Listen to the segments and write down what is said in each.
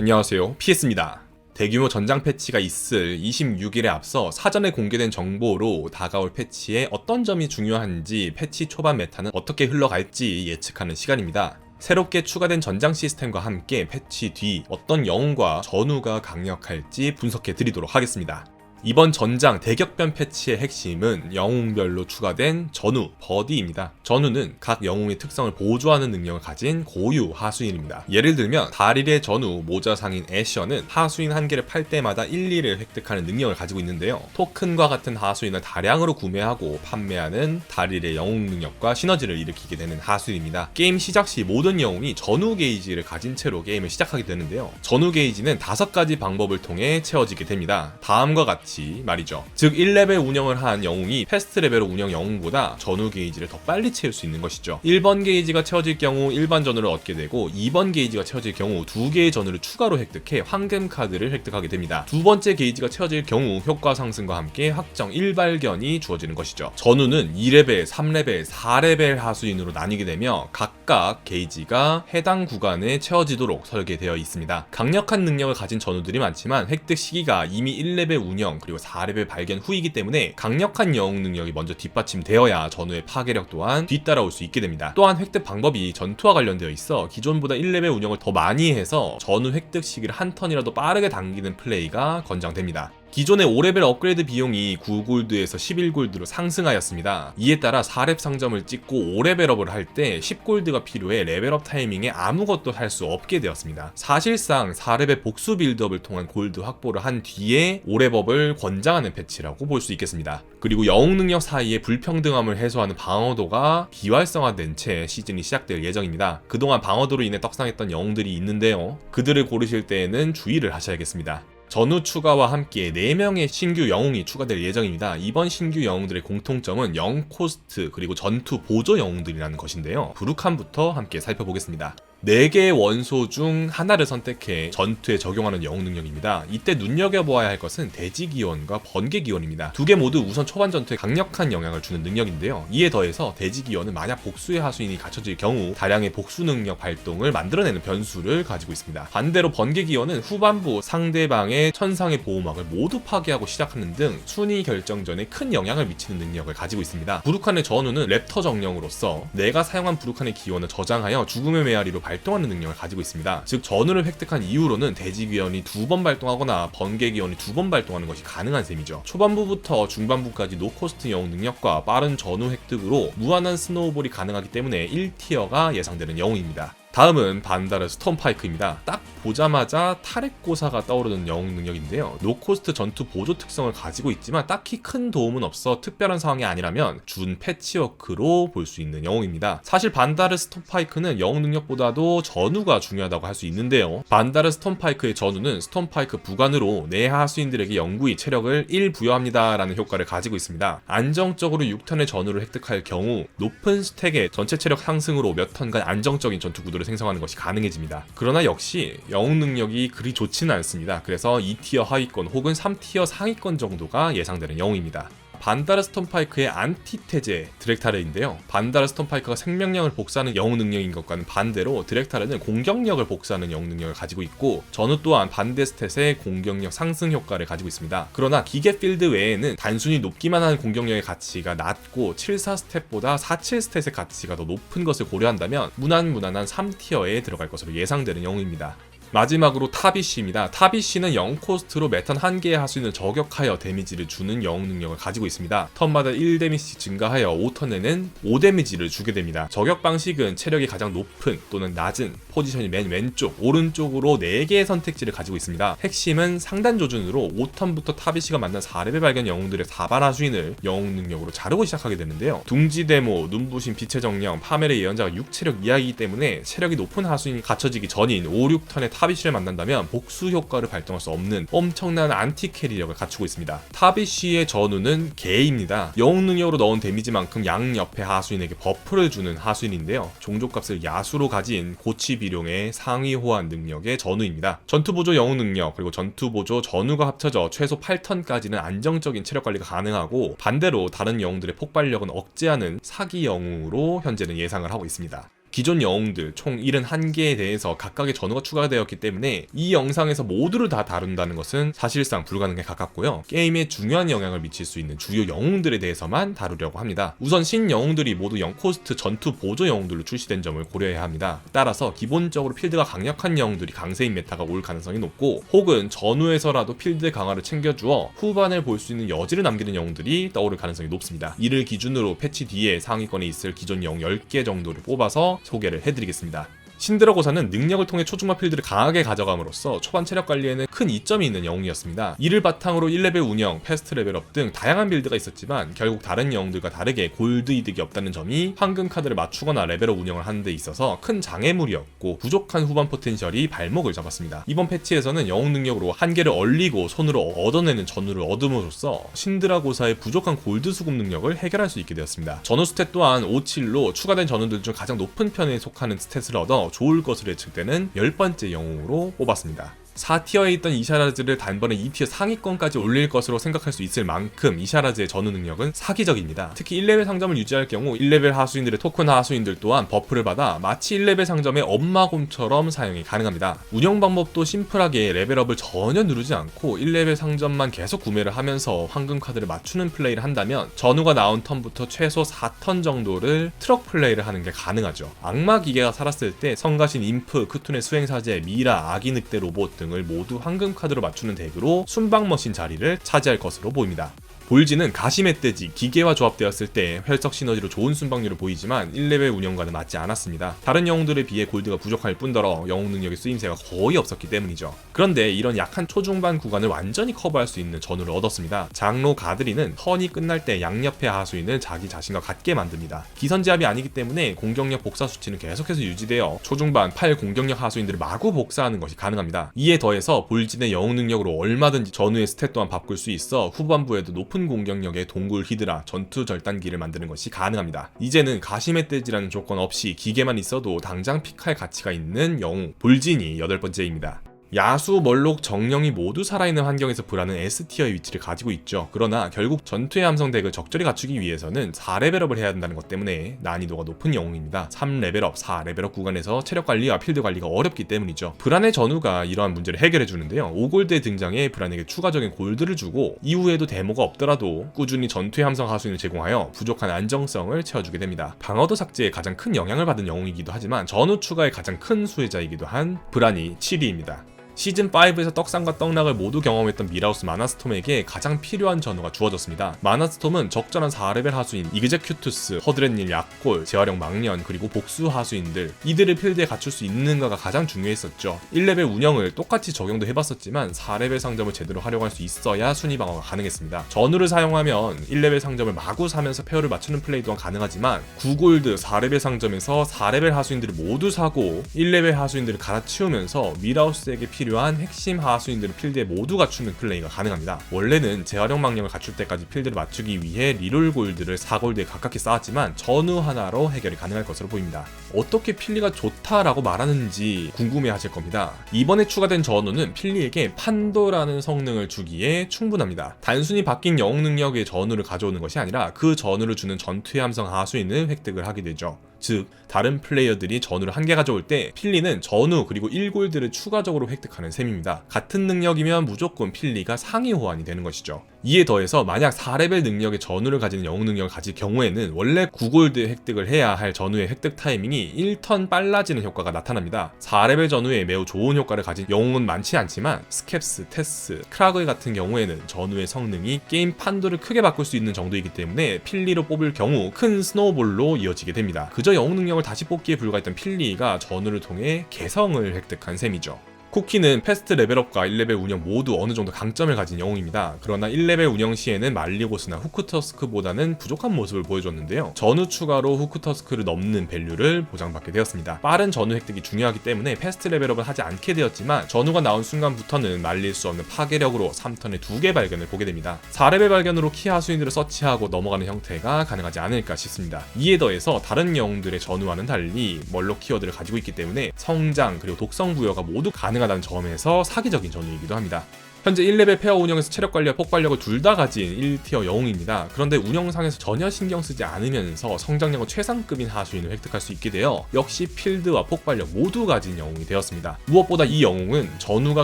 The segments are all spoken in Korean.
안녕하세요, PS입니다. 대규모 전장 패치가 있을 26일에 앞서 사전에 공개된 정보로 다가올 패치에 어떤 점이 중요한지, 패치 초반 메타는 어떻게 흘러갈지 예측하는 시간입니다. 새롭게 추가된 전장 시스템과 함께 패치 뒤 어떤 영웅과 전우가 강력할지 분석해 드리도록 하겠습니다. 이번 전장 대격변 패치의 핵심은 영웅별로 추가된 전우, 버디입니다. 전우는 각 영웅의 특성을 보조하는 능력을 가진 고유 하수인입니다. 예를 들면 다릴의 전우 모자상인 애셔는 하수인 한 개를 팔 때마다 1,2를 획득하는 능력을 가지고 있는데요. 토큰과 같은 하수인을 다량으로 구매하고 판매하는 다릴의 영웅 능력과 시너지를 일으키게 되는 하수인입니다. 게임 시작 시 모든 영웅이 전우 게이지를 가진 채로 게임을 시작하게 되는데요. 전우 게이지는 5가지 방법을 통해 채워지게 됩니다. 다음과 같이 말이죠. 즉 1레벨 운영을 한 영웅이 패스트 레벨 운영 영웅보다 전우 게이지를 더 빨리 채울 수 있는 것이죠. 1번 게이지가 채워질 경우 일반 전우를 얻게 되고, 2번 게이지가 채워질 경우 2개의 전우를 추가로 획득해 황금 카드를 획득하게 됩니다. 두 번째 게이지가 채워질 경우 효과 상승과 함께 확정 1발견이 주어지는 것이죠. 전우는 2레벨, 3레벨, 4레벨 하수인으로 나뉘게 되며 각각 게이지가 해당 구간에 채워지도록 설계되어 있습니다. 강력한 능력을 가진 전우들이 많지만 획득 시기가 이미 1레벨 운영 그리고 4레벨 발견 후이기 때문에 강력한 영웅 능력이 먼저 뒷받침되어야 전우의 파괴력 또한 뒤따라올 수 있게 됩니다. 또한 획득 방법이 전투와 관련되어 있어 기존보다 1레벨 운영을 더 많이 해서 전우 획득 시기를 한 턴이라도 빠르게 당기는 플레이가 권장됩니다. 기존의 5레벨 업그레이드 비용이 9골드에서 11골드로 상승하였습니다. 이에 따라 4렙 상점을 찍고 5레벨업을 할 때 10골드가 필요해 레벨업 타이밍에 아무것도 할 수 없게 되었습니다. 사실상 4레벨 복수 빌드업을 통한 골드 확보를 한 뒤에 5렙업을 권장하는 패치라고 볼 수 있겠습니다. 그리고 영웅 능력 사이의 불평등함을 해소하는 방어도가 비활성화된 채 시즌이 시작될 예정입니다. 그동안 방어도로 인해 떡상했던 영웅들이 있는데요. 그들을 고르실 때에는 주의를 하셔야겠습니다. 전우 추가와 함께 4명의 신규 영웅이 추가될 예정입니다. 이번 신규 영웅들의 공통점은 0코스트 그리고 전투 보조 영웅들이라는 것인데요. 부룩함부터 함께 살펴보겠습니다. 4개의 원소 중 하나를 선택해 전투에 적용하는 영웅 능력입니다. 이때 눈여겨보아야 할 것은 대지기원과 번개기원입니다. 두 개 모두 우선 초반 전투에 강력한 영향을 주는 능력인데요. 이에 더해서 대지기원은 만약 복수의 하수인이 갖춰질 경우 다량의 복수 능력 발동을 만들어내는 변수를 가지고 있습니다. 반대로 번개기원은 후반부 상대방의 천상의 보호막을 모두 파괴하고 시작하는 등 순위 결정전에 큰 영향을 미치는 능력을 가지고 있습니다. 부룩한의 전우는 랩터 정령으로서 내가 사용한 부룩한의 기원을 저장하여 죽음의 메아리로 발동하는 능력을 가지고 있습니다. 즉 전우를 획득한 이후로는 대지기원이 2번 발동하거나 번개기원이 2번 발동하는 것이 가능한 셈이죠. 초반부부터 중반부까지 노코스트 영웅 능력과 빠른 전우 획득으로 무한한 스노우볼이 가능하기 때문에 1티어가 예상되는 영웅입니다. 다음은 반다르 스톰파이크입니다. 딱 보자마자 타렉고사가 떠오르는 영웅 능력인데요. 노코스트 전투 보조 특성을 가지고 있지만 딱히 큰 도움은 없어 특별한 상황이 아니라면 준 패치워크로 볼 수 있는 영웅입니다. 사실 반다르 스톰파이크는 영웅 능력보다도 전우가 중요하다고 할 수 있는데요. 반다르 스톰파이크의 전우는 스톰파이크 부관으로 내 하수인들에게 영구히 체력을 1 부여합니다 라는 효과를 가지고 있습니다. 안정적으로 6턴의 전우를 획득할 경우 높은 스택의 전체 체력 상승으로 몇 턴간 안정적인 전투 구도를 생성하는 것이 가능해집니다. 그러나 역시 영웅 능력이 그리 좋지는 않습니다. 그래서 2티어 하위권 혹은 3티어 상위권 정도가 예상되는 영웅입니다. 반다르 스톰파이크의 안티테제 드렉타르인데요. 반다르 스톰파이크가 생명력을 복사하는 영웅 능력인 것과는 반대로 드렉타르는 공격력을 복사하는 영웅 능력을 가지고 있고, 전우 또한 반대 스탯의 공격력 상승 효과를 가지고 있습니다. 그러나 기계 필드 외에는 단순히 높기만 한 공격력의 가치가 낮고 7-4 스탯보다 4-7 스탯의 가치가 더 높은 것을 고려한다면 무난한 3티어에 들어갈 것으로 예상되는 영웅입니다. 마지막으로 타비쉬입니다. 타비쉬는 0코스트로 매턴 1개의 하수인을 저격하여 데미지를 주는 영웅 능력을 가지고 있습니다. 턴마다 1데미지 증가하여 5턴에는 5데미지를 주게 됩니다. 저격 방식은 체력이 가장 높은 또는 낮은 포지션이 맨 왼쪽, 오른쪽으로 4개의 선택지를 가지고 있습니다. 핵심은 상단 조준으로 5턴부터 타비쉬가 만난 4레벨 발견 영웅들의 4반 하수인을 영웅 능력으로 자르고 시작하게 되는데요. 둥지데모, 눈부신 빛의 정령, 파멜의 예언자가 6체력 이하이기 때문에 체력이 높은 하수인이 갖춰지기 전인 5, 6턴의 타비쉬를 만난다면 복수 효과를 발동할 수 없는 엄청난 안티 캐리력을 갖추고 있습니다. 타비쉬의 전우는 개입니다. 영웅 능력으로 넣은 데미지만큼 양옆의 하수인에게 버프를 주는 하수인인데요. 종족값을 야수로 가진 고치 비룡의 상위 호환 능력의 전우입니다. 전투보조 영웅 능력 그리고 전투보조 전우가 합쳐져 최소 8턴까지는 안정적인 체력 관리가 가능하고, 반대로 다른 영웅들의 폭발력은 억제하는 사기 영웅으로 현재는 예상을 하고 있습니다. 기존 영웅들 총 71개에 대해서 각각의 전우가 추가되었기 때문에 이 영상에서 모두를 다 다룬다는 것은 사실상 불가능에 가깝고요. 게임에 중요한 영향을 미칠 수 있는 주요 영웅들에 대해서만 다루려고 합니다. 우선 신영웅들이 모두 0코스트 전투 보조 영웅들로 출시된 점을 고려해야 합니다. 따라서 기본적으로 필드가 강력한 영웅들이 강세인 메타가 올 가능성이 높고, 혹은 전우에서라도 필드 강화를 챙겨주어 후반을 볼 수 있는 여지를 남기는 영웅들이 떠오를 가능성이 높습니다. 이를 기준으로 패치 뒤에 상위권에 있을 기존 영웅 10개 정도를 뽑아서 소개를 해드리겠습니다. 신드라고사는 능력을 통해 초중반 필드를 강하게 가져감으로써 초반 체력 관리에는 큰 이점이 있는 영웅이었습니다. 이를 바탕으로 1레벨 운영, 패스트 레벨업 등 다양한 빌드가 있었지만 결국 다른 영웅들과 다르게 골드 이득이 없다는 점이 황금 카드를 맞추거나 레벨업 운영을 하는 데 있어서 큰 장애물이었고, 부족한 후반 포텐셜이 발목을 잡았습니다. 이번 패치에서는 영웅 능력으로 한계를 얼리고 손으로 얻어내는 전우를 얻음으로써 신드라고사의 부족한 골드 수급 능력을 해결할 수 있게 되었습니다. 전우 스탯 또한 5,7로 추가된 전우들 중 가장 높은 편에 속하는 스탯을 얻어 좋을 것으로 예측되는 10번째 영웅으로 뽑았습니다. 4티어에 있던 이샤라즈를 단번에 2티어 상위권까지 올릴 것으로 생각할 수 있을 만큼 이샤라즈의 전우 능력은 사기적입니다. 특히 1레벨 상점을 유지할 경우 1레벨 하수인들의 토큰 하수인들 또한 버프를 받아 마치 1레벨 상점의 엄마곰처럼 사용이 가능합니다. 운영 방법도 심플하게 레벨업을 전혀 누르지 않고 1레벨 상점만 계속 구매를 하면서 황금 카드를 맞추는 플레이를 한다면 전우가 나온 턴부터 최소 4턴 정도를 트럭 플레이를 하는 게 가능하죠. 악마 기계가 살았을 때 성가신 인프, 크툰의 수행사제, 미라, 아기 늑대 로봇 등 을 모두 황금 카드로 맞추는 덱으로 순방머신 자리를 차지할 것으로 보입니다. 볼지는 가시멧돼지, 기계와 조합되었을 때 혈석 시너지로 좋은 순방률을 보이지만 1레벨 운영과는 맞지 않았습니다. 다른 영웅들에 비해 골드가 부족할 뿐더러 영웅 능력의 쓰임새가 거의 없었기 때문이죠. 그런데 이런 약한 초중반 구간을 완전히 커버할 수 있는 전우를 얻었습니다. 장로 가드리는 턴이 끝날 때 양옆의 하수인을 자기 자신과 같게 만듭니다. 기선제압이 아니기 때문에 공격력 복사 수치는 계속해서 유지되어 초중반 8 공격력 하수인들을 마구 복사하는 것이 가능합니다. 이에 더해서 볼진의 영웅 능력으로 얼마든지 전우의 스탯 또한 바꿀 수 있어 후반부에도 높은 공격력의 동굴 히드라, 전투 절단기를 만드는 것이 가능합니다. 이제는 가시멧돼지라는 조건 없이 기계만 있어도 당장 픽할 가치가 있는 영웅 볼진이 8번째입니다. 야수, 멀록, 정령이 모두 살아있는 환경에서 브라는 S티어의 위치를 가지고 있죠. 그러나 결국 전투의 함성 덱을 적절히 갖추기 위해서는 4레벨업을 해야 한다는 것 때문에 난이도가 높은 영웅입니다. 3레벨업, 4레벨업 구간에서 체력 관리와 필드 관리가 어렵기 때문이죠. 브란의 전우가 이러한 문제를 해결해 주는데요. 5골드의 등장에 브란에게 추가적인 골드를 주고 이후에도 데모가 없더라도 꾸준히 전투의 함성 하수인을 제공하여 부족한 안정성을 채워주게 됩니다. 방어도 삭제에 가장 큰 영향을 받은 영웅이기도 하지만 전우 추가의 가장 큰 수혜자이기도 한 브란이 7위입니다. 시즌5에서 떡상과 떡락을 모두 경험했던 미라우스 마나스톰에게 가장 필요한 전우가 주어졌습니다. 마나스톰은 적절한 4레벨 하수인 이그제큐투스, 허드렛일 약골, 재활용 망년, 그리고 복수 하수인들, 이들을 필드에 갖출 수 있는가가 가장 중요했었죠. 1레벨 운영을 똑같이 적용도 해봤었지만 4레벨 상점을 제대로 활용할 수 있어야 순위 방어가 가능했습니다. 전우를 사용하면 1레벨 상점을 마구 사면서 페어를 맞추는 플레이 또한 가능하지만 9골드 4레벨 상점에서 4레벨 하수인들을 모두 사고 1레벨 하수인들을 갈아치우면서 미라우스에게 필요한 핵심 하수인들을 필드에 모두 갖추는 플레이가 가능합니다. 원래는 재활용 망령을 갖출 때까지 필드를 맞추기 위해 리롤 골드를 4골드에 가깝게 쌓았지만 전우 하나로 해결이 가능할 것으로 보입니다. 어떻게 필리가 좋다라고 말하는지 궁금해하실 겁니다. 이번에 추가된 전우는 필리에게 판도라는 성능을 주기에 충분합니다. 단순히 바뀐 영웅 능력의 전우를 가져오는 것이 아니라 그 전우를 주는 전투의 함성 하수인을 획득을 하게 되죠. 즉 다른 플레이어들이 전우를 한 개 가져올 때 필리는 전우 그리고 1골드를 추가적으로 획득하는 셈입니다. 같은 능력이면 무조건 필리가 상위 호환이 되는 것이죠. 이에 더해서 만약 4레벨 능력의 전우를 가지는 영웅 능력을 가질 경우에는 원래 9골드 획득을 해야 할 전우의 획득 타이밍이 1턴 빨라지는 효과가 나타납니다. 4레벨 전우에 매우 좋은 효과를 가진 영웅은 많지 않지만 스캡스, 테스, 크라그 같은 경우에는 전우의 성능이 게임 판도를 크게 바꿀 수 있는 정도이기 때문에 필리로 뽑을 경우 큰 스노우볼로 이어지게 됩니다. 그저 영웅 능력을 다시 뽑기에 불과했던 필리가 전우를 통해 개성을 획득한 셈이죠. 쿠키는 패스트 레벨업과 1레벨 운영 모두 어느 정도 강점을 가진 영웅입니다. 그러나 1레벨 운영 시에는 말리고스나 후크터스크보다는 부족한 모습을 보여줬는데요. 전우 추가로 후크터스크를 넘는 밸류를 보장받게 되었습니다. 빠른 전우 획득이 중요하기 때문에 패스트 레벨업은 하지 않게 되었지만 전우가 나온 순간부터는 말릴 수 없는 파괴력으로 3턴에 2개 발견을 보게 됩니다. 4레벨 발견으로 키 하수인들을 서치하고 넘어가는 형태가 가능하지 않을까 싶습니다. 이에 더해서 다른 영웅들의 전우와는 달리 멀록 키워드를 가지고 있기 때문에 성장 그리고 독성 부여가 모두 가능하다는 점에서 사기적인 전우이기도 합니다. 현재 1레벨 페어 운영에서 체력 관리와 폭발력을 둘 다 가진 1티어 영웅입니다. 그런데 운영상에서 전혀 신경 쓰지 않으면서 성장력은 최상급인 하수인을 획득할 수 있게 되어 역시 필드와 폭발력 모두 가진 영웅이 되었습니다. 무엇보다 이 영웅은 전우가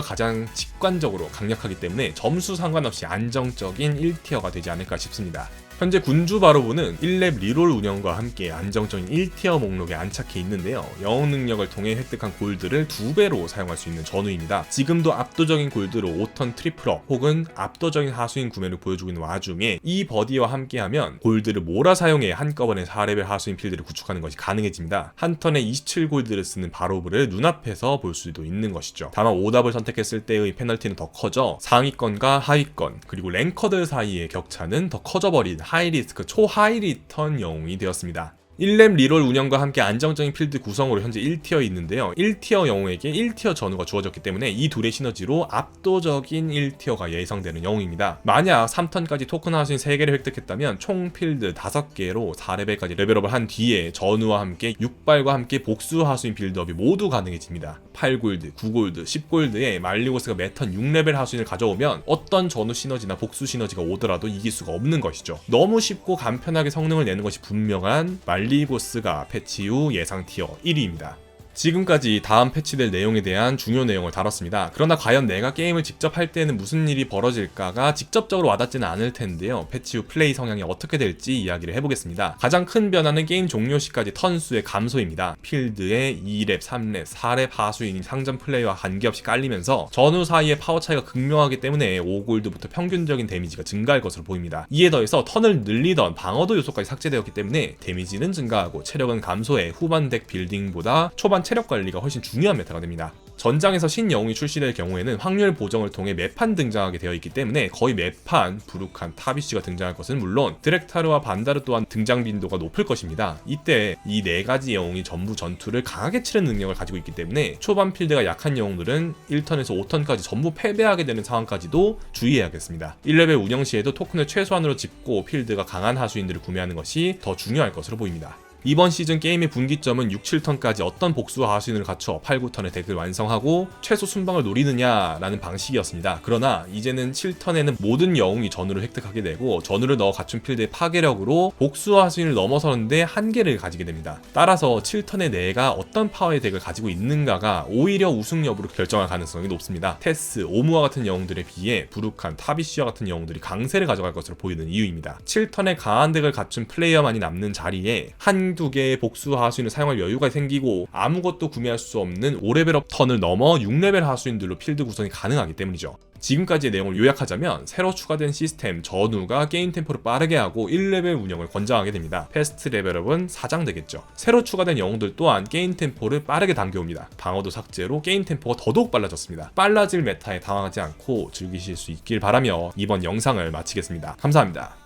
가장 직관적으로 강력하기 때문에 점수 상관없이 안정적인 1티어가 되지 않을까 싶습니다. 현재 군주 바로브는 1렙 리롤 운영과 함께 안정적인 1티어 목록에 안착해 있는데요. 영웅 능력을 통해 획득한 골드를 2배로 사용할 수 있는 전우입니다. 지금도 압도적인 골드로 5턴 트리플업 혹은 압도적인 하수인 구매를 보여주고 있는 와중에 이 버디와 함께하면 골드를 몰아 사용해 한꺼번에 4레벨 하수인 필드를 구축하는 것이 가능해집니다. 한 턴에 27골드를 쓰는 바로브를 눈앞에서 볼 수도 있는 것이죠. 다만 오답을 선택했을 때의 페널티는 더 커져 상위권과 하위권 그리고 랭커들 사이의 격차는 더 커져버린 하이리스크 초하이리턴 영웅이 되었습니다. 1렙 리롤 운영과 함께 안정적인 필드 구성으로 현재 1티어에 있는데요. 1티어 영웅에게 1티어 전우가 주어졌기 때문에 이 둘의 시너지로 압도적인 1티어가 예상되는 영웅입니다. 만약 3턴까지 토큰 하수인 3개를 획득했다면 총 필드 5개로 4레벨까지 레벨업을 한 뒤에 전우와 함께 6발과 함께 복수 하수인 빌드업이 모두 가능해집니다. 8골드, 9골드, 10골드에 말리고스가 매턴 6레벨 하수인을 가져오면 어떤 전우 시너지나 복수 시너지가 오더라도 이길 수가 없는 것이죠. 너무 쉽고 간편하게 성능을 내는 것이 분명한 말리보스가 패치 후 예상 티어 1위입니다. 지금까지 다음 패치될 내용에 대한 중요 내용을 다뤘습니다. 그러나 과연 내가 게임을 직접 할 때는 무슨 일이 벌어질까가 직접적으로 와닿지는 않을 텐데요. 패치 후 플레이 성향이 어떻게 될지 이야기를 해보겠습니다. 가장 큰 변화는 게임 종료 시까지 턴수의 감소입니다. 필드에 2렙, 3렙, 4렙 하수인이 상점 플레이와 관계없이 깔리면서 전후 사이의 파워 차이가 극명하기 때문에 5골드부터 평균적인 데미지가 증가할 것으로 보입니다. 이에 더해서 턴을 늘리던 방어도 요소까지 삭제되었기 때문에 데미지는 증가하고 체력은 감소해 후반 덱 빌딩보다 초반 체력 관리가 훨씬 중요한 메타가 됩니다. 전장에서 신영웅이 출시될 경우에는 확률 보정을 통해 매판 등장하게 되어 있기 때문에 거의 매판 부룩한 타비쉬가 등장할 것은 물론 드렉타르와 반다르 또한 등장 빈도가 높을 것입니다. 이때 이 4가지 영웅이 전부 전투를 강하게 치는 능력을 가지고 있기 때문에 초반 필드가 약한 영웅들은 1턴에서 5턴까지 전부 패배하게 되는 상황까지도 주의해야겠습니다. 1레벨 운영 시에도 토큰을 최소한으로 짚고 필드가 강한 하수인들을 구매하는 것이 더 중요할 것으로 보입니다. 이번 시즌 게임의 분기점은 6, 7턴까지 어떤 복수 하수인을 갖춰 8, 9턴의 덱을 완성하고 최소 순방을 노리느냐라는 방식이었습니다. 그러나 이제는 7턴에는 모든 영웅이 전우를 획득하게 되고 전우를 넣어 갖춘 필드의 파괴력으로 복수 하수인을 넘어서는데 한계를 가지게 됩니다. 따라서 7턴에 내가 어떤 파워의 덱을 가지고 있는가가 오히려 우승 여부를 결정할 가능성이 높습니다. 테스, 오무와 같은 영웅들에 비해 부룩한 타비쉬와 같은 영웅들이 강세를 가져갈 것으로 보이는 이유입니다. 7턴에 강한 덱을 갖춘 플레이어만이 남는 자리에 한두 개의 복수 하수인을 사용할 여유가 생기고 아무것도 구매할 수 없는 5레벨업 턴을 넘어 6레벨 하수인들로 필드 구성이 가능하기 때문이죠. 지금까지의 내용을 요약하자면 새로 추가된 시스템 전우가 게임 템포를 빠르게 하고 1레벨 운영을 권장하게 됩니다. 패스트 레벨업은 사장되겠죠. 새로 추가된 영웅들 또한 게임 템포를 빠르게 당겨옵니다. 방어도 삭제로 게임 템포가 더더욱 빨라졌습니다. 빨라질 메타에 당황하지 않고 즐기실 수 있길 바라며 이번 영상을 마치겠습니다. 감사합니다.